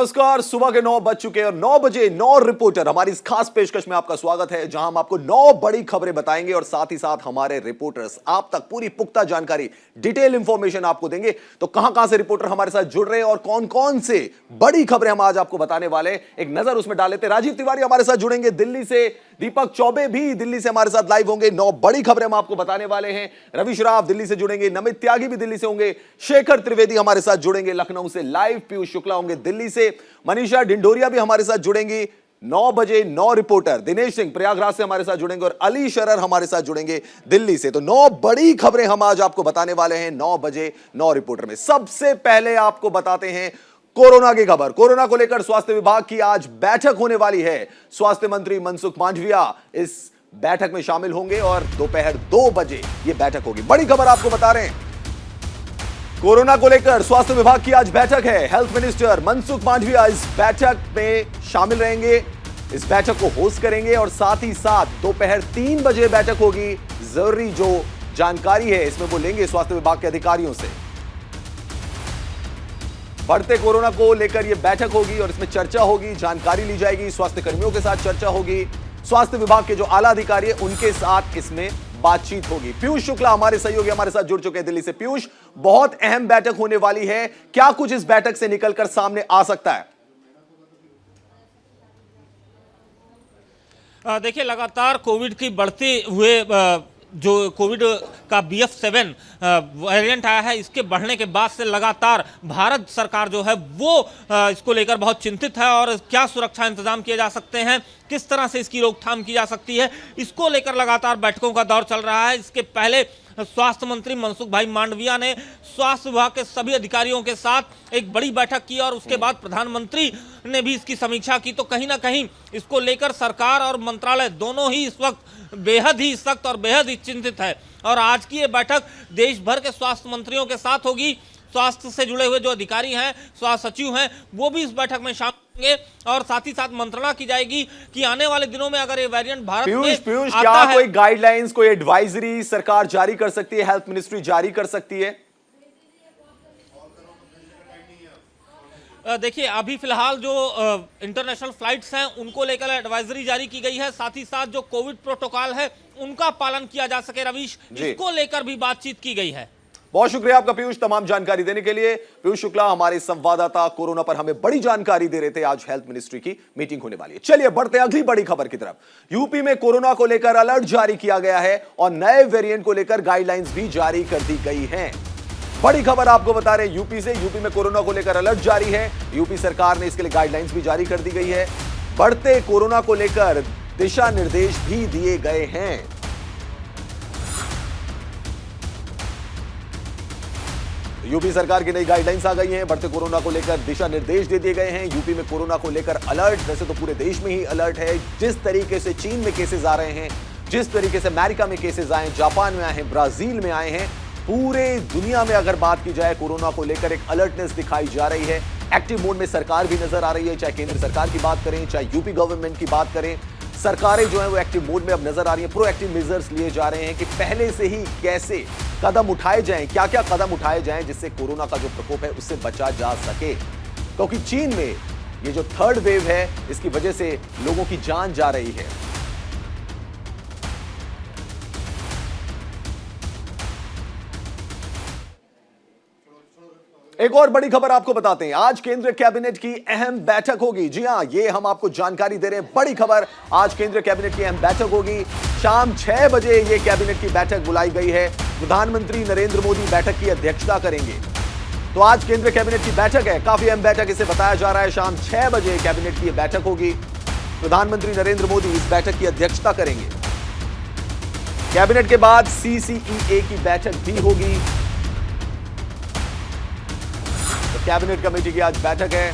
नमस्कार। सुबह के 9 बज चुके हैं और 9 बजे 9 रिपोर्टर हमारी इस खास पेशकश में आपका स्वागत है, जहां हम आपको 9 बड़ी खबरें बताएंगे और साथ ही साथ हमारे रिपोर्टर्स आप तक पूरी पुख्ता जानकारी, डिटेल इंफॉर्मेशन आपको देंगे। तो कहां से रिपोर्टर हमारे साथ जुड़ रहे हैं और कौन कौन से बड़ी खबरें हम आज आपको बताने वाले हैं, एक नजर उसमें डाल लेते हैं। राजीव तिवारी हमारे साथ जुड़ेंगे दिल्ली से, दीपक चौबे भी दिल्ली से हमारे साथ लाइव होंगे। 9 बड़ी खबरें हम आपको बताने वाले हैं। रवि श्राव दिल्ली से जुड़ेंगे, नमित त्यागी भी दिल्ली से होंगे, शेखर त्रिवेदी हमारे साथ जुड़ेंगे लखनऊ से लाइव, पीयूष शुक्ला होंगे दिल्ली से, मनीषा डिंडोरिया भी हमारे साथ जुड़ेंगी। 9 बजे 9 रिपोर्टर दिनेश सिंह प्रयागराज से हमारे साथ जुड़ेंगे और अली शरर हमारे साथ जुड़ेंगे दिल्ली से। तो 9 बड़ी खबरें हम आज आपको बताने वाले हैं 9 बजे 9 रिपोर्टर में। सबसे पहले आपको बताते हैं कोरोना की खबर। कोरोना को लेकर स्वास्थ्य विभाग की आज बैठक होने वाली है। स्वास्थ्य मंत्री मनसुख मांडविया इस बैठक में शामिल होंगे और दोपहर 2 बजे यह बैठक होगी। बड़ी खबर आपको बता रहे हैं, कोरोना को लेकर स्वास्थ्य विभाग की आज बैठक है। हेल्थ मिनिस्टर मनसुख मांडविया इस बैठक में शामिल रहेंगे, इस बैठक को होस्ट करेंगे और साथ ही साथ दोपहर 3 बजे बैठक होगी। जरूरी जो जानकारी है इसमें वो लेंगे स्वास्थ्य विभाग के अधिकारियों से। बढ़ते कोरोना को लेकर यह बैठक होगी और इसमें चर्चा होगी, जानकारी ली जाएगी, स्वास्थ्य कर्मियों के साथ चर्चा होगी, स्वास्थ्य विभाग के जो आला अधिकारी है उनके साथ इसमें बातचीत होगी। पीयूष शुक्ला हमारे सहयोगी हमारे साथ जुड़ चुके हैं दिल्ली से। पीयूष, बहुत अहम बैठक होने वाली है, क्या कुछ इस बैठक से निकलकर सामने आ सकता है? देखिए, लगातार कोविड की बढ़ते हुए जो कोविड का BF7 वेरिएंट आया है, इसके बढ़ने के बाद से लगातार भारत सरकार जो है वो इसको लेकर बहुत चिंतित है और क्या सुरक्षा इंतजाम किए जा सकते हैं, किस तरह से इसकी रोकथाम की जा सकती है, इसको लेकर लगातार बैठकों का दौर चल रहा है। इसके पहले स्वास्थ्य मंत्री मनसुख भाई मांडविया ने स्वास्थ्य विभाग के सभी अधिकारियों के साथ एक बड़ी बैठक की और उसके बाद प्रधानमंत्री ने भी इसकी समीक्षा की। तो कहीं ना कहीं इसको लेकर सरकार और मंत्रालय दोनों ही इस वक्त बेहद ही सख्त और बेहद ही चिंतित है। और आज की ये बैठक देश भर के स्वास्थ्य मंत्रियों के साथ होगी। स्वास्थ्य से जुड़े हुए जो अधिकारी हैं, स्वास्थ्य सचिव हैं, वो भी इस बैठक में शामिल होंगे और साथ ही साथ मंत्रणा की जाएगी कि आने वाले दिनों में अगर ये वेरिएंट भारत में आता क्या है, कोई गाइडलाइंस, कोई एडवाइजरी सरकार जारी कर सकती है, हेल्थ मिनिस्ट्री जारी कर सकती है? देखिए, अभी फिलहाल जो इंटरनेशनल फ्लाइट्स हैं उनको लेकर एडवाइजरी जारी की गई है, साथ ही साथ जो कोविड प्रोटोकॉल है उनका पालन किया जा सके रवीश, इसको लेकर भी बातचीत की गई है। बहुत शुक्रिया आपका पीयूष, तमाम जानकारी देने के लिए। पीयूष शुक्ला हमारे संवाददाता कोरोना पर हमें बड़ी जानकारी दे रहे थे। आज हेल्थ मिनिस्ट्री की मीटिंग होने वाली है। चलिए बढ़ते अगली बड़ी खबर की तरफ। यूपी में कोरोना को लेकर अलर्ट जारी किया गया है और नए वेरिएंट को लेकर गाइडलाइंस भी जारी कर दी गई हैं। बड़ी खबर आपको बता रहे हैं यूपी से। यूपी में कोरोना को लेकर अलर्ट जारी है। यूपी सरकार ने इसके लिए गाइडलाइंस भी जारी कर दी गई है। बढ़ते कोरोना को लेकर दिशा निर्देश भी दिए गए हैं। यूपी सरकार की नई गाइडलाइंस आ गई हैं। बढ़ते कोरोना को लेकर दिशा निर्देश दे दिए गए हैं। यूपी में कोरोना को लेकर अलर्ट, वैसे तो पूरे देश में ही अलर्ट है। जिस तरीके से चीन में केसेस आ रहे हैं, जिस तरीके से अमेरिका में केसेस आए, जापान में आए हैं, ब्राजील में आए हैं, पूरे दुनिया में अगर बात की जाए कोरोना को लेकर एक अलर्टनेस दिखाई जा रही है। एक्टिव मोड में सरकार भी नजर आ रही है, चाहे केंद्र सरकार की बात करें, चाहे यूपी गवर्नमेंट की बात करें, सरकारें जो है वो एक्टिव मोड में अब नजर आ रही है। प्रोएक्टिव मेजर्स लिए जा रहे हैं कि पहले से ही कैसे कदम उठाए जाएं, क्या क्या कदम उठाए जाएं जिससे कोरोना का जो प्रकोप है उससे बचा जा सके। क्योंकि चीन में ये जो थर्ड वेव है इसकी वजह से लोगों की जान जा रही है। एक और बड़ी खबर आपको बताते हैं, आज केंद्रीय कैबिनेट की अहम बैठक होगी। जी हां, ये हम आपको जानकारी दे रहे हैं। बड़ी खबर, आज केंद्रीय कैबिनेट की अहम बैठक होगी। शाम 6 बजे ये कैबिनेट की बैठक बुलाई गई है। प्रधानमंत्री नरेंद्र मोदी बैठक की अध्यक्षता करेंगे। तो आज केंद्रीय कैबिनेट की बैठक है, काफी अहम बैठक इसे बताया जा रहा है। शाम 6 बजे कैबिनेट की बैठक होगी। प्रधानमंत्री नरेंद्र मोदी इस बैठक की अध्यक्षता करेंगे। कैबिनेट के बाद CCEA की बैठक भी होगी। कैबिनेट कमेटी की आज बैठक है।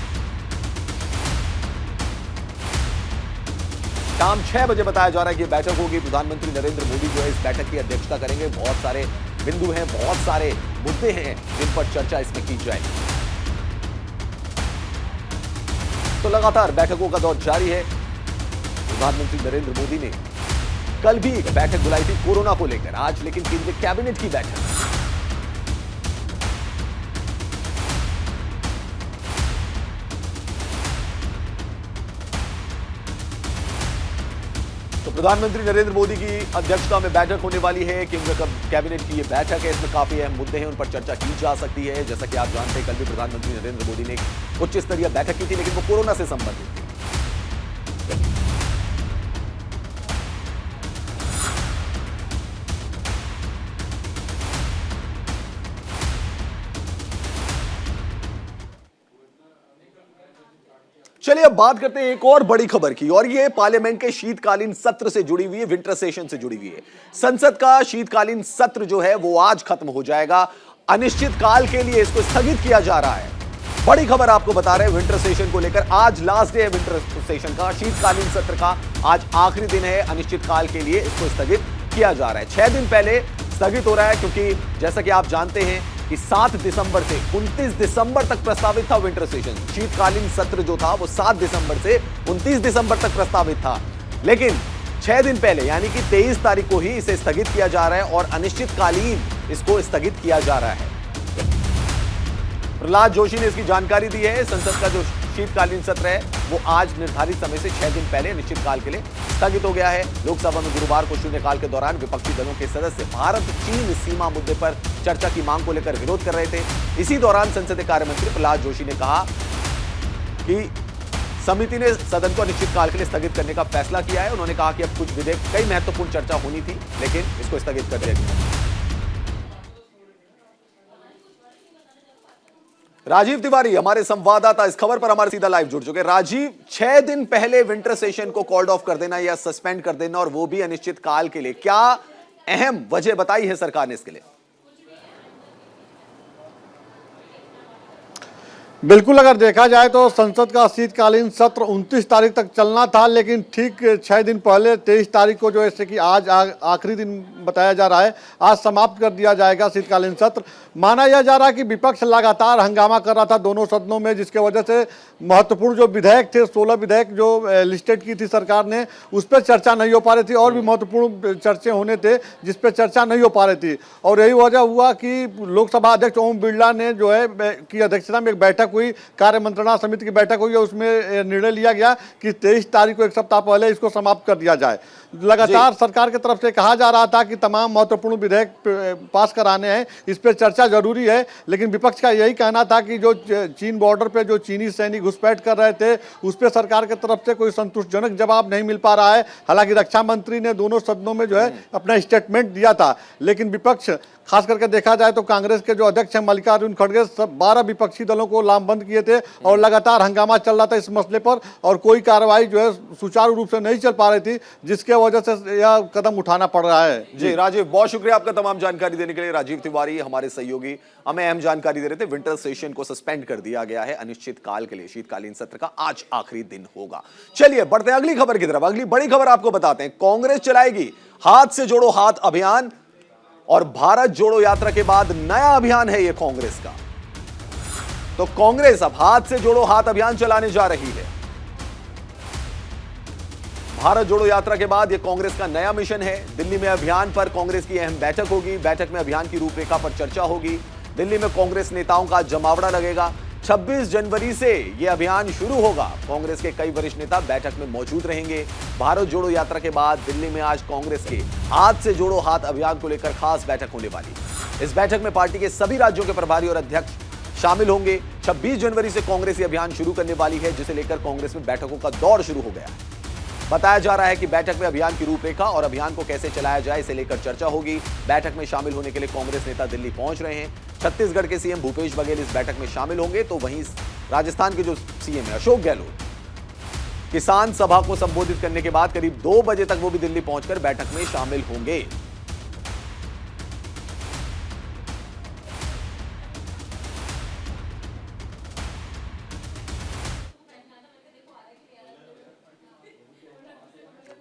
शाम 6 बजे बताया जा रहा है कि बैठक होगी। प्रधानमंत्री नरेंद्र मोदी जो है इस बैठक की अध्यक्षता करेंगे। बहुत सारे बिंदु हैं, बहुत सारे मुद्दे हैं जिन पर चर्चा इसमें की जाएगी। तो लगातार बैठकों का दौर जारी है। प्रधानमंत्री नरेंद्र मोदी ने कल भी एक बैठक बुलाई थी कोरोना को लेकर, आज लेकिन केंद्रीय कैबिनेट की बैठक। तो प्रधानमंत्री नरेंद्र मोदी की अध्यक्षता में बैठक होने वाली है। केंद्र कैबिनेट की ये बैठक है, इसमें काफी अहम मुद्दे हैं, उन पर चर्चा की जा सकती है। जैसा कि आप जानते हैं, कल भी प्रधानमंत्री नरेंद्र मोदी ने एक उच्च स्तरीय बैठक की थी, लेकिन वो कोरोना से संबंधित थी। चलिए अब बात करते हैं एक और बड़ी खबर की, और ये पार्लियामेंट के शीतकालीन सत्र से जुड़ी हुई है, विंटर सेशन से जुड़ी हुई है। संसद का शीतकालीन सत्र जो है वो आज खत्म हो जाएगा। अनिश्चित काल के लिए इसको स्थगित किया जा रहा है। बड़ी खबर आपको बता रहे हैं विंटर सेशन को लेकर। आज लास्ट डे है विंटर सेशन का, शीतकालीन सत्र का आज आखिरी दिन है। अनिश्चित काल के लिए इसको स्थगित किया जा रहा है। 6 दिन पहले स्थगित हो रहा है, क्योंकि जैसा कि आप जानते हैं कि 7 दिसंबर से 29 दिसंबर तक प्रस्तावित था विंटर सेशन। शीतकालीन सत्र जो था वो 7 दिसंबर से 29 दिसंबर तक प्रस्तावित था, लेकिन 6 दिन पहले यानी कि 23 तारीख को ही इसे स्थगित किया जा रहा है और अनिश्चितकालीन इसको स्थगित किया जा रहा है। प्रहलाद जोशी ने इसकी जानकारी दी है। संसद का जो शीतकालीन सत्र है वो आज निर्धारित समय से 6 दिन पहले अनिश्चितकाल के लिए स्थगित हो गया है। लोकसभा में गुरुवार को शून्यकाल के दौरान विपक्षी दलों के सदस्य भारत चीन सीमा मुद्दे पर चर्चा की मांग को लेकर विरोध कर रहे थे। इसी दौरान संसदीय कार्य मंत्री प्रहलाद जोशी ने कहा कि समिति ने सदन को अनिश्चितकाल के लिए स्थगित करने का फैसला किया है। उन्होंने कहा कि अब कुछ विधेयक कई महत्वपूर्ण चर्चा होनी थी, लेकिन इसको स्थगित कर दिया गया। राजीव तिवारी हमारे संवाददाता इस खबर पर हमारे सीधा लाइव जुड़ चुके हैं। राजीव, 6 दिन पहले विंटर सेशन को कॉल्ड ऑफ कर देना या सस्पेंड कर देना, और वो भी अनिश्चित काल के लिए, क्या अहम वजह बताई है सरकार ने इसके लिए? बिल्कुल, अगर देखा जाए तो संसद का शीतकालीन सत्र 29 तारीख तक चलना था, लेकिन ठीक 6 दिन पहले 23 तारीख को जो है कि आज आखिरी दिन बताया जा रहा है, आज समाप्त कर दिया जाएगा शीतकालीन सत्र। माना यह जा रहा है कि विपक्ष लगातार हंगामा कर रहा था दोनों सदनों में, जिसके वजह से महत्वपूर्ण जो विधेयक थे, 16 विधेयक जो लिस्टेड की थी सरकार ने, उस पर चर्चा नहीं हो पा रही थी, और भी महत्वपूर्ण चर्चे होने थे जिस पर चर्चा नहीं हो पा रही थी। और यही वजह हुआ कि लोकसभा अध्यक्ष ओम बिरला ने जो है की अध्यक्षता में एक बैठक हुई, कार्य मंत्रणा समिति की बैठक हुई, उसमें निर्णय लिया गया कि 23 तारीख को, एक सप्ताह पहले, इसको समाप्त कर दिया जाए। लगातार सरकार की तरफ से कहा जा रहा था कि तमाम महत्वपूर्ण विधेयक पास कराने हैं, इस पर चर्चा जरूरी है, लेकिन विपक्ष का यही कहना था कि जो चीन बॉर्डर पे जो चीनी सैनिक घुसपैठ कर रहे थे, उस पर सरकार की तरफ से कोई संतुष्टिजनक जवाब नहीं मिल पा रहा है। हालांकि रक्षा मंत्री ने दोनों सदनों में जो है अपना स्टेटमेंट दिया था, लेकिन विपक्ष, खास करके देखा जाए तो कांग्रेस के जो अध्यक्ष हैं मल्लिकार्जुन खड़गे, 12 विपक्षी दलों को लामबंद किए थे और लगातार हंगामा चल रहा था इस मसले पर, और कोई कार्रवाई जो है सुचारू रूप से नहीं चल पा रही थी, जिसके वजह से यह कदम उठाना पड़ रहा है। जी राजीव, बहुत शुक्रिया आपका तमाम जानकारी देने के लिए। राजीव तिवारी हमारे सहयोगी हमें अहम जानकारी दे रहे थे। विंटर सेशन को सस्पेंड कर दिया गया है अनिश्चित काल के लिए। शीतकालीन सत्र का आज आखिरी दिन होगा। चलिए बढ़ते हैं अगली खबर की तरफ। अगली बड़ी खबर आपको बताते हैं। कांग्रेस चलाएगी हाथ से जोड़ो हाथ अभियान, और भारत जोड़ो यात्रा के बाद नया अभियान है ये कांग्रेस का। तो कांग्रेस अब हाथ से जोड़ो हाथ अभियान चलाने जा रही है। भारत जोड़ो यात्रा के बाद यह कांग्रेस का नया मिशन है। दिल्ली में अभियान पर कांग्रेस की अहम बैठक होगी। बैठक में अभियान की रूपरेखा पर चर्चा होगी। दिल्ली में कांग्रेस नेताओं का जमावड़ा लगेगा। 26 जनवरी से यह अभियान शुरू होगा। कांग्रेस के कई वरिष्ठ नेता बैठक में मौजूद रहेंगे। भारत जोड़ो यात्रा के बाद दिल्ली में आज कांग्रेस के हाथ से जोड़ो हाथ अभियान को लेकर खास बैठक होने वाली है। इस बैठक में पार्टी के सभी राज्यों के प्रभारी और अध्यक्ष शामिल होंगे। 26 जनवरी से कांग्रेस ये अभियान शुरू करने वाली है, जिसे लेकर कांग्रेस में बैठकों का दौर शुरू हो गया है। बताया जा रहा है कि बैठक में अभियान की रूपरेखा और अभियान को कैसे चलाया जाए, इसे लेकर चर्चा होगी। बैठक में शामिल होने के लिए कांग्रेस नेता दिल्ली पहुंच रहे हैं। छत्तीसगढ़ के सीएम भूपेश बघेल इस बैठक में शामिल होंगे, तो वहीं राजस्थान के जो सीएम है अशोक गहलोत, किसान सभा को संबोधित करने के बाद करीब 2 बजे तक वो भी दिल्ली पहुंचकर बैठक में शामिल होंगे।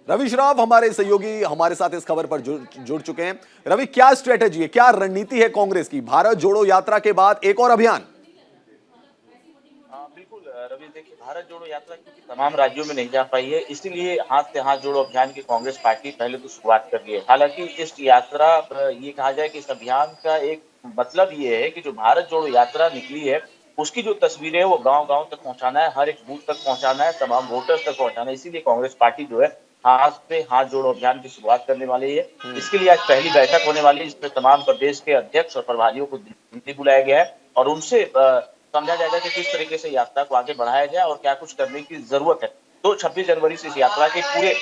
रवि श्राव हमारे सहयोगी हमारे साथ इस खबर पर जुड़ चुके हैं। रवि, क्या स्ट्रेटेजी है, क्या रणनीति है कांग्रेस की भारत जोड़ो यात्रा के बाद एक और अभियान? बिल्कुल रवि, देखिए, भारत जोड़ो यात्रा क्योंकि तमाम राज्यों में नहीं जा पाई है, इसीलिए हाथ से हाथ जोड़ो अभियान की कांग्रेस पार्टी पहले तो शुरुआत कर दी है। हालांकि इस यात्रा, ये कहा जाए कि इस अभियान का एक मतलब ये है कि जो भारत जोड़ो यात्रा निकली है, उसकी जो तस्वीरें है वो गांव-गांव तक पहुंचाना है, हर एक बूथ तक पहुंचाना है, तमाम वोटर्स तक पहुंचाना है। इसीलिए कांग्रेस पार्टी जो है हाथ पे हाथ जोड़ो अभियान की शुरुआत करने वाली है। इसके लिए आज पहली बैठक होने वाली है, जिसमें तमाम प्रदेश के अध्यक्ष और प्रभारियों को दिल्ली बुलाया गया है और उनसे समझा जाएगा कि किस तरीके से यात्रा को आगे बढ़ाया जाए और क्या कुछ करने की जरूरत है। तो 26 जनवरी से इस यात्रा के पूरे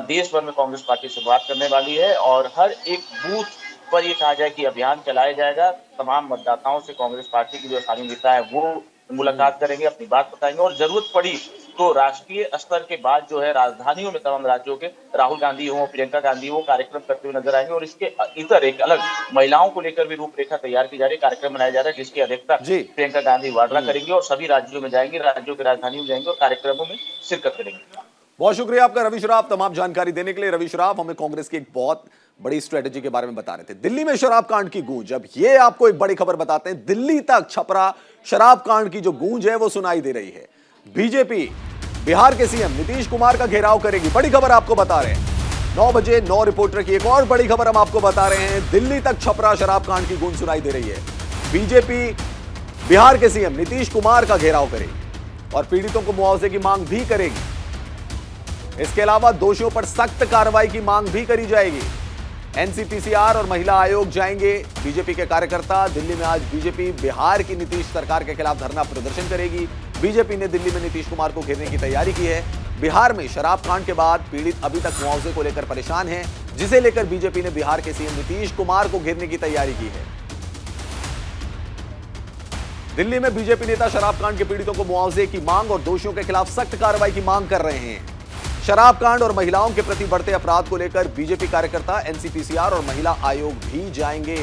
देश भर में कांग्रेस पार्टी शुरुआत करने वाली है और हर एक बूथ पर ये कहा जाए कि अभियान चलाया जाएगा। तमाम मतदाताओं से कांग्रेस पार्टी की जो स्थानीय नेता है वो मुलाकात करेंगे, अपनी बात बताएंगे और जरूरत पड़ी तो राष्ट्रीय स्तर के बाद जो है राजधानियों में तमाम राज्यों के राहुल गांधी हो, प्रियंका गांधी हो, कार्यक्रम करते हुए नजर आएंगे और इसके इतर एक अलग महिलाओं को लेकर भी रूपरेखा तैयार की जा रही है, कार्यक्रम बनाया जा रहा है जिसकी अध्यक्षता जी। प्रियंका गांधी वाड्रा करेंगी और सभी राज्यों में जाएंगे, राज्यों की राजधानियों में जाएंगे और कार्यक्रमों में शिरकत करेंगे। बहुत शुक्रिया आपका रवि श्राफ, तमाम जानकारी देने के लिए। रवि श्राफ हमें कांग्रेस की एक बहुत बड़ी स्ट्रेटेजी के बारे में बता रहे थे। दिल्ली में शराब कांड की गूंज, अब ये आपको एक बड़ी खबर बताते हैं। दिल्ली तक छपरा शराब कांड की जो गूंज है वो सुनाई दे रही है। बीजेपी बिहार के सीएम नीतीश कुमार का घेराव करेगी, बड़ी खबर आपको बता रहे हैं। 9 बजे 9 रिपोर्टर की एक और बड़ी खबर हम आपको बता रहे हैं। दिल्ली तक छपरा शराब कांड की गूंज सुनाई दे रही है। बीजेपी बिहार के सीएम नीतीश कुमार का घेराव करेगी और पीड़ितों को मुआवजे की मांग भी करेगी। इसके अलावा दोषियों पर सख्त कार्रवाई की मांग भी करी जाएगी। एनसीपीसीआर और महिला आयोग जाएंगे बीजेपी के कार्यकर्ता। दिल्ली में आज बीजेपी बिहार की नीतीश सरकार के खिलाफ धरना प्रदर्शन करेगी। बीजेपी ने दिल्ली में नीतीश कुमार को घेरने की तैयारी की है। बिहार में शराब कांड के बाद पीड़ित अभी तक मुआवजे को लेकर परेशान हैं, जिसे लेकर बीजेपी ने बिहार के सीएम नीतीश कुमार को घेरने की तैयारी की है। दिल्ली में बीजेपी नेता शराब कांड के पीड़ितों को मुआवजे की मांग और दोषियों के खिलाफ सख्त कार्रवाई की मांग कर रहे हैं। शराब कांड और महिलाओं के प्रति बढ़ते अपराध को लेकर बीजेपी कार्यकर्ता एनसीपीसीआर और महिला आयोग भी जाएंगे।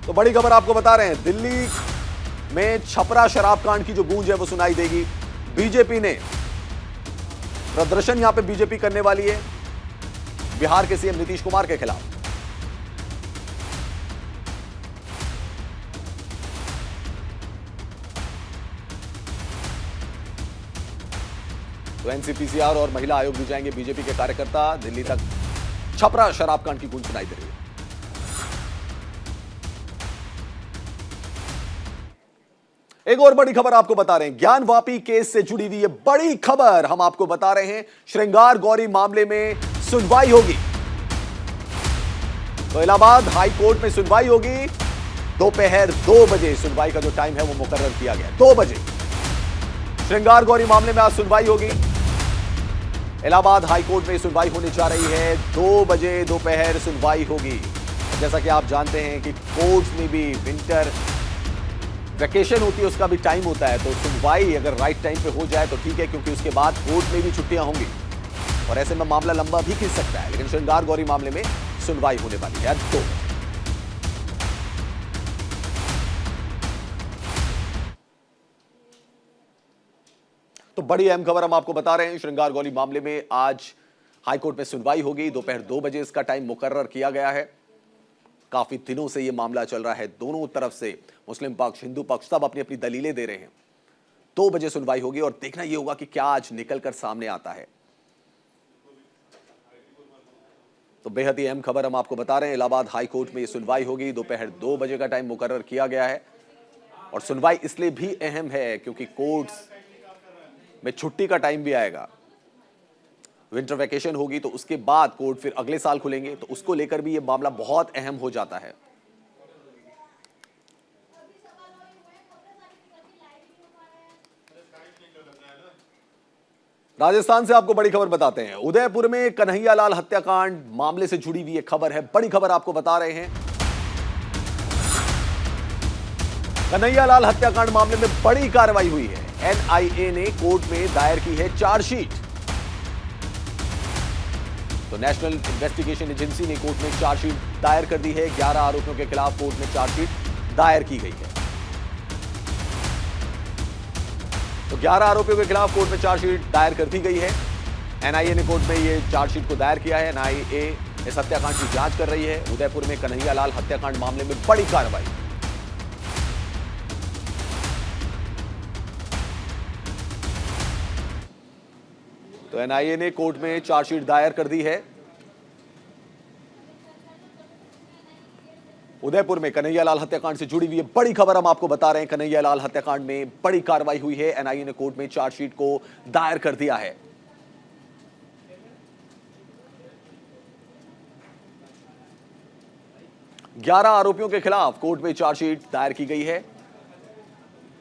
तो बड़ी खबर आपको बता रहे हैं, दिल्ली में छपरा शराब कांड की जो गूंज है वो सुनाई देगी। बीजेपी ने प्रदर्शन यहां पे बीजेपी करने वाली है बिहार के सीएम नीतीश कुमार के खिलाफ। तो एनसीपीसीआर और महिला आयोग भी जाएंगे बीजेपी के कार्यकर्ता। दिल्ली तक छपरा शराब कांड की गूंज सुनाई दे रही है। एक और बड़ी खबर आपको बता रहे हैं, ज्ञानवापी केस से जुड़ी हुई ये बड़ी खबर हम आपको बता रहे हैं। श्रृंगार गौरी मामले में सुनवाई होगी, तो इलाहाबाद हाई कोर्ट में सुनवाई होगी। दोपहर 2 बजे सुनवाई का जो टाइम है वो मुकर्रर किया गया है, 2 बजे श्रृंगार गौरी मामले में आज सुनवाई होगी। इलाहाबाद हाई कोर्ट में सुनवाई होने जा रही है, 2 बजे दोपहर सुनवाई होगी। जैसा कि आप जानते हैं कि कोर्ट में भी विंटर वैकेशन होती है, उसका भी टाइम होता है, तो सुनवाई अगर राइट टाइम पे हो जाए तो ठीक है, क्योंकि उसके बाद कोर्ट में भी छुट्टियां होंगी और ऐसे में मामला लंबा भी खिंच सकता है। लेकिन श्रृंगार गौरी मामले में सुनवाई होने वाली है 2 बजे। तो बड़ी अहम खबर हम आपको बता रहे हैं, श्रृंगार गौरी मामले में आज हाईकोर्ट में सुनवाई होगी। दोपहर 2 बजे इसका टाइम मुकर्रर किया गया है। काफी दिनों से यह मामला चल रहा है, दोनों तरफ से मुस्लिम पक्ष, हिंदू पक्ष सब अपनी अपनी दलीलें दे रहे हैं। 2 बजे सुनवाई होगी और देखना यह होगा कि क्या आज निकलकर सामने आता है। तो बेहद ही अहम खबर हम आपको बता रहे हैं, इलाहाबाद हाई कोर्ट में यह सुनवाई होगी। दोपहर 2 बजे का टाइम मुकर्रर किया गया है और सुनवाई इसलिए भी अहम है क्योंकि कोर्ट्स में छुट्टी का टाइम भी आएगा। विंटर वैकेशन होगी तो उसके बाद कोर्ट फिर अगले साल खुलेंगे, तो उसको लेकर भी यह मामला बहुत अहम हो जाता है। राजस्थान से आपको बड़ी खबर बताते हैं। उदयपुर में कन्हैयालाल हत्याकांड मामले से जुड़ी हुई एक खबर है, बड़ी खबर आपको बता रहे हैं। कन्हैयालाल हत्याकांड मामले में बड़ी कार्रवाई हुई है। एनआईए ने कोर्ट में दायर की है चार्जशीट। तो नेशनल इन्वेस्टिगेशन एजेंसी ने कोर्ट में चार्जशीट दायर कर दी है। 11 आरोपियों के खिलाफ कोर्ट में चार्जशीट दायर की गई है। तो 11 आरोपियों के खिलाफ कोर्ट में चार्जशीट दायर कर दी गई है। एनआईए ने कोर्ट में यह चार्जशीट को दायर किया है। एनआईए इस हत्याकांड की जांच कर रही है। उदयपुर में कन्हैयालाल हत्याकांड मामले में बड़ी कार्रवाई। तो एनआईए ने कोर्ट में चार्जशीट दायर कर दी है। उदयपुर में कन्हैयालाल हत्याकांड से जुड़ी हुई है बड़ी खबर हम आपको बता रहे हैं। कन्हैयालाल हत्याकांड में बड़ी कार्रवाई हुई है। एनआईए ने कोर्ट में चार्जशीट को दायर कर दिया है। ग्यारह आरोपियों के खिलाफ कोर्ट में चार्जशीट दायर की गई है।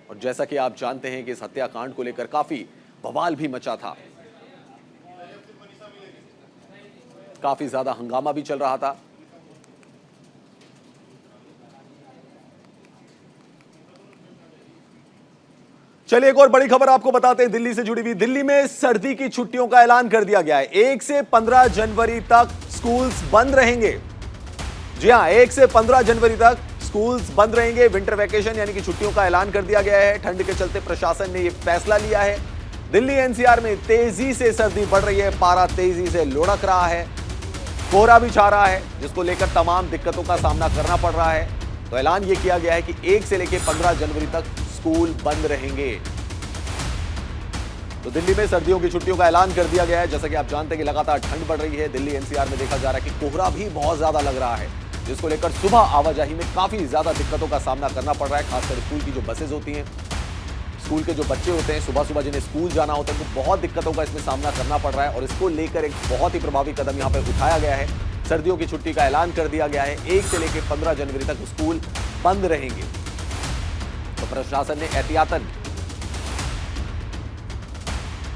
और जैसा कि आप जानते हैं कि इस हत्याकांड को लेकर काफी बवाल भी मचा था, काफी ज्यादा हंगामा भी चल रहा था। चलिए एक और बड़ी खबर आपको बताते हैं दिल्ली से जुड़ी हुई। दिल्ली में सर्दी की छुट्टियों का ऐलान कर दिया गया है। 1 से 15 जनवरी तक स्कूल्स बंद रहेंगे। जी हां, 1 से 15 जनवरी तक स्कूल्स बंद रहेंगे। विंटर वैकेशन यानी कि छुट्टियों का ऐलान कर दिया गया है। ठंड के चलते प्रशासन ने यह फैसला लिया है। दिल्ली एनसीआर में तेजी से सर्दी बढ़ रही है। पारा तेजी से लुढ़क रहा है। कोहरा भी छा रहा है, जिसको लेकर तमाम दिक्कतों का सामना करना पड़ रहा है। तो ऐलान यह किया गया है कि 1 से लेकर 15 जनवरी तक स्कूल बंद रहेंगे। तो दिल्ली में सर्दियों की छुट्टियों का ऐलान कर दिया गया है। जैसा कि आप जानते हैं कि लगातार ठंड बढ़ रही है। दिल्ली एनसीआर में देखा जा रहा है कि कोहरा भी बहुत ज्यादा लग रहा है, जिसको लेकर सुबह आवाजाही में काफी ज्यादा दिक्कतों का सामना करना पड़ रहा है। खासकर स्कूल की जो बसेज होती हैं, स्कूल के जो बच्चे होते हैं, सुबह सुबह जिन्हें स्कूल जाना होता है, उनको बहुत दिक्कतों का इसमें सामना करना पड़ रहा है। और इसको लेकर एक बहुत ही प्रभावी कदम यहाँ पर उठाया गया है। सर्दियों की छुट्टी का ऐलान कर दिया गया है। 1 से लेकर 15 जनवरी तक स्कूल बंद रहेंगे। तो प्रशासन ने एहतियातन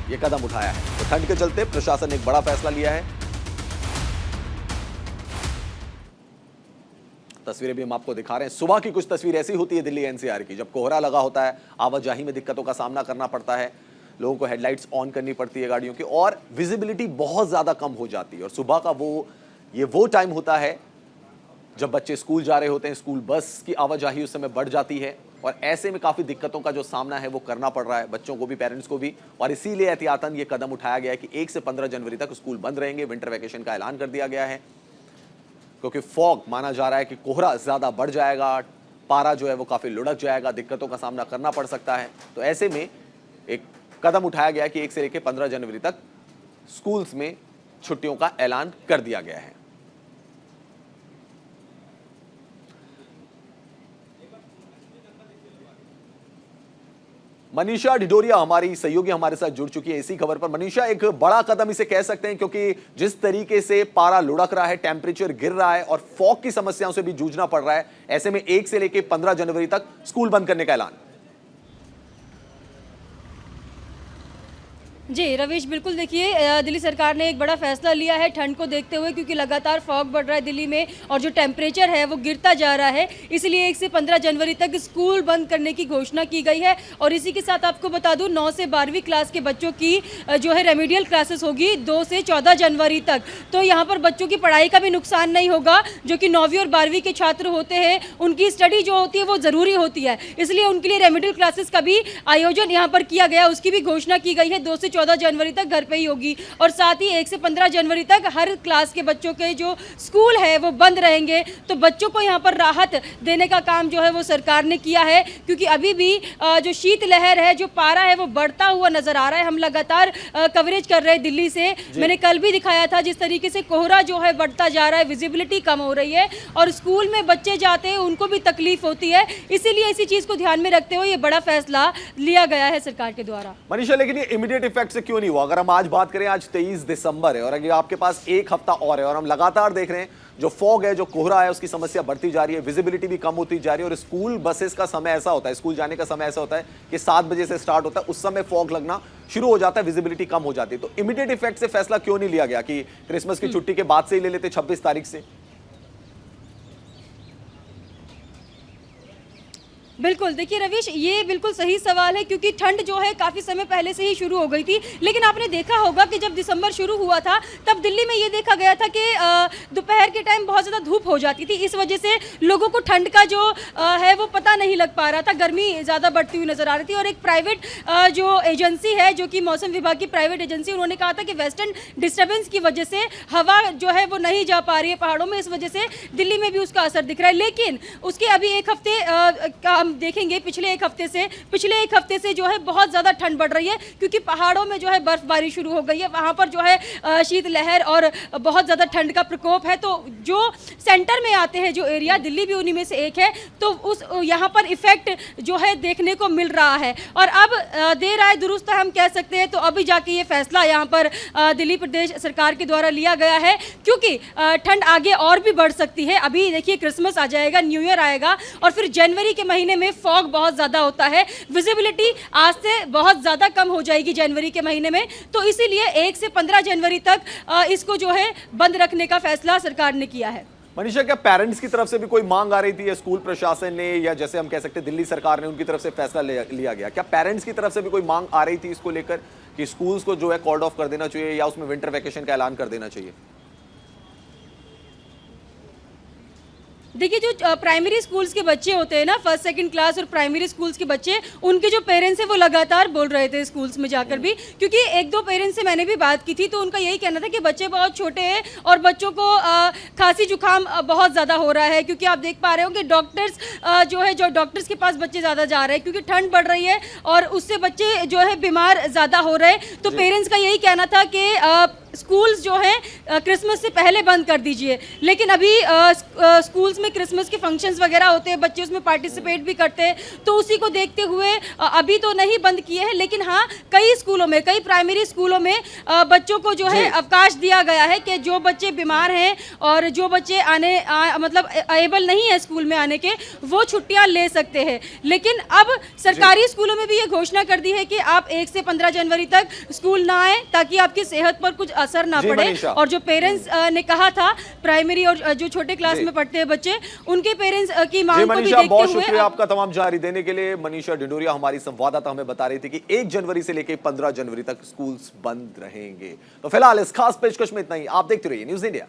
यह कदम उठाया है। तो ठंड के चलते प्रशासन ने एक बड़ा फैसला लिया है। तस्वीरें भी हम आपको दिखा रहे हैं। सुबह की कुछ तस्वीर ऐसी होती है दिल्ली एनसीआर की, जब कोहरा लगा होता है, आवाजाही में दिक्कतों का सामना करना पड़ता है, लोगों को हेडलाइट्स ऑन करनी पड़ती है गाड़ियों की, और विजिबिलिटी बहुत ज्यादा कम हो जाती है। और सुबह का वो टाइम होता है जब बच्चे स्कूल जा रहे होते हैं। स्कूल बस की आवाजाही उस समय बढ़ जाती है, और ऐसे में काफी दिक्कतों का जो सामना है वो करना पड़ रहा है, बच्चों को भी, पेरेंट्स को भी। और इसीलिए एहतियातन ये कदम उठाया गया है कि 1 से 15 जनवरी तक स्कूल बंद रहेंगे। विंटर वैकेशन का ऐलान कर दिया गया है, क्योंकि फॉग माना जा रहा है कि कोहरा ज्यादा बढ़ जाएगा, पारा जो है वो काफी लुढ़क जाएगा, दिक्कतों का सामना करना पड़ सकता है। तो ऐसे में एक कदम उठाया गया कि 1 से लेकर 15 जनवरी तक स्कूल्स में छुट्टियों का ऐलान कर दिया गया है। मनीषा ढिंडोरिया हमारी सहयोगी हमारे साथ जुड़ चुकी है इसी खबर पर। मनीषा, एक बड़ा कदम इसे कह सकते हैं, क्योंकि जिस तरीके से पारा लुढ़क रहा है, टेम्परेचर गिर रहा है और फॉग की समस्याओं से भी जूझना पड़ रहा है, ऐसे में 1 से लेकर 15 जनवरी तक स्कूल बंद करने का ऐलान। जी रवीश, बिल्कुल देखिए, दिल्ली सरकार ने एक बड़ा फैसला लिया है ठंड को देखते हुए, क्योंकि लगातार फॉग बढ़ रहा है दिल्ली में और जो टेम्परेचर है वो गिरता जा रहा है। इसलिए 1 से 15 जनवरी तक स्कूल बंद करने की घोषणा की गई है। और इसी के साथ आपको बता दूं, 9 से 12वीं क्लास के बच्चों की जो है रेमेडियल क्लासेस होगी 2 से 14 जनवरी तक। तो यहाँ पर बच्चों की पढ़ाई का भी नुकसान नहीं होगा। जो कि 9वीं और 12वीं के छात्र होते हैं, उनकी स्टडी जो होती है वो ज़रूरी होती है, इसलिए उनके लिए रेमेडियल क्लासेस का भी आयोजन यहाँ पर किया गया, उसकी भी घोषणा की गई है। 2 से 14 जनवरी तक घर पे ही होगी। और साथ ही 1 से 15 जनवरी तक हर क्लास के बच्चों के जो स्कूल है वो बंद रहेंगे। तो बच्चों को यहाँ पर राहत देने का काम जो है वो सरकार ने किया है, क्योंकि अभी भी जो शीत लहर है, जो पारा है वो बढ़ता हुआ नजर आ रहा है। हम लगातार कवरेज कर रहे हैं दिल्ली से। मैंने कल भी दिखाया था जिस तरीके से कोहरा जो है बढ़ता जा रहा है, विजिबिलिटी कम हो रही है और स्कूल में बच्चे जाते हैं उनको भी तकलीफ होती है। इसीलिए इसी चीज को ध्यान में रखते हुए ये बड़ा फैसला लिया गया है सरकार के द्वारा। मनीषा, लेकिन ये इमीडिएट इफेक्ट से क्यों नहीं हुआ? अगर हम आज बात करें, आज 23 दिसंबर है और अगर आपके पास एक हफ्ता और है और हम लगातार देख रहे हैं जो फॉग है, जो कोहरा है, उसकी समस्या बढ़ती जा रही है, विजिबिलिटी भी कम होती जा रही है। और स्कूल बसेस का समय ऐसा होता है, स्कूल जाने का समय ऐसा होता है कि 7 बजे से स्टार्ट होता है, उस समय फॉग लगना शुरू हो जाता है, विजिबिलिटी कम हो जाती है। तो इमीडिएट इफेक्ट से फैसला क्यों नहीं लिया गया कि क्रिसमस की छुट्टी के बाद से ही ले लेते, 26 तारीख से? बिल्कुल, देखिए रवीश, ये बिल्कुल सही सवाल है, क्योंकि ठंड जो है काफ़ी समय पहले से ही शुरू हो गई थी। लेकिन आपने देखा होगा कि जब दिसंबर शुरू हुआ था तब दिल्ली में ये देखा गया था कि दोपहर के टाइम बहुत ज़्यादा धूप हो जाती थी। इस वजह से लोगों को ठंड का जो है वो पता नहीं लग पा रहा था, गर्मी ज़्यादा बढ़ती हुई नज़र आ रही थी। और एक प्राइवेट जो एजेंसी है, जो कि मौसम विभाग की प्राइवेट एजेंसी, उन्होंने कहा था कि वेस्टर्न डिस्टर्बेंस की वजह से हवा जो है वो नहीं जा पा रही है पहाड़ों में, इस वजह से दिल्ली में भी उसका असर दिख रहा है। लेकिन उसके अभी एक हफ्ते का हम देखेंगे पिछले एक हफ्ते से जो है बहुत ज़्यादा ठंड बढ़ रही है, क्योंकि पहाड़ों में जो है बर्फबारी शुरू हो गई है, वहाँ पर जो है शीतलहर और बहुत ज़्यादा ठंड का प्रकोप है। तो जो सेंटर में आते हैं जो एरिया, दिल्ली भी उन्हीं में से एक है, तो उस यहाँ पर इफेक्ट जो है देखने को मिल रहा है। और अब देर आए दुरुस्त हम कह सकते हैं, तो अभी जाके ये फैसला यहाँ पर दिल्ली प्रदेश सरकार के द्वारा लिया गया है, क्योंकि ठंड आगे और भी बढ़ सकती है। अभी देखिए क्रिसमस आ जाएगा, न्यू ईयर आएगा, और फिर जनवरी के महीने में फॉग बहुत ज़्यादा होता है, विजिबिलिटी आज से बहुत ज़्यादा कम हो जाएगी जनवरी के महीने में। तो इसीलिए 1 से 15 जनवरी तक इसको जो है बंद रखने का फैसला सरकार ने किया है। मनीषा, क्या पेरेंट्स की तरफ से भी कोई मांग आ रही थी, या स्कूल प्रशासन ने, या जैसे हम कह सकते हैं दिल्ली सरकार ने उनकी तरफ से फैसला लिया गया, क्या पेरेंट्स की तरफ से भी कोई मांग आ रही थी इसको लेकर कि स्कूल्स को जो है कॉल्ड ऑफ कर देना चाहिए या उसमें विंटर वैकेशन का ऐलान कर देना चाहिए? देखिए, जो प्राइमरी स्कूल्स के बच्चे होते हैं ना, फर्स्ट सेकंड क्लास और प्राइमरी स्कूल्स के बच्चे, उनके जो पेरेंट्स हैं वो लगातार बोल रहे थे स्कूल्स में जाकर भी, क्योंकि 1-2 पेरेंट्स से मैंने भी बात की थी, तो उनका यही कहना था कि बच्चे बहुत छोटे हैं और बच्चों को खांसी जुकाम बहुत ज़्यादा हो रहा है, क्योंकि आप देख पा रहे हो कि जो डॉक्टर्स के पास बच्चे ज़्यादा जा रहे हैं, क्योंकि ठंड बढ़ रही है और उससे बच्चे जो है बीमार ज़्यादा हो रहे हैं। तो पेरेंट्स का यही कहना था कि स्कूल्स जो है क्रिसमस से पहले बंद कर दीजिए, लेकिन अभी स्कूल्स में क्रिसमस के फंक्शंस वगैरह होते हैं, बच्चे उसमें पार्टिसिपेट भी करते हैं, तो उसी को देखते हुए अभी तो नहीं बंद किए हैं, लेकिन हाँ कई स्कूलों में, कई प्राइमरी स्कूलों में बच्चों को जो है अवकाश दिया गया है कि जो बच्चे बीमार हैं और जो बच्चे मतलब एबल नहीं है स्कूल में आने के, वो छुट्टियां ले सकते हैं। लेकिन अब सरकारी स्कूलों में भी ये घोषणा कर दी है कि आप 1 से 15 जनवरी तक स्कूल ना आए, ताकि आपकी सेहत पर कुछ असर ना पड़े। और जो पेरेंट्स ने कहा था, प्राइमरी और जो छोटे क्लास में पढ़ते हैं बच्चे, उनके पेरेंट्स की मांग को भी देखते हुए बहुत शुक्रिया आपका तमाम जानकारी देने के लिए। मनीषा डिंडोरिया हमारी संवाददाता हमें बता रही थी कि 1 जनवरी से लेकर 15 जनवरी तक स्कूल्स बंद रहेंगे। तो फिलहाल इस खास पेशकश में इतना ही। आप देखते रहिए न्यूज़ इंडिया।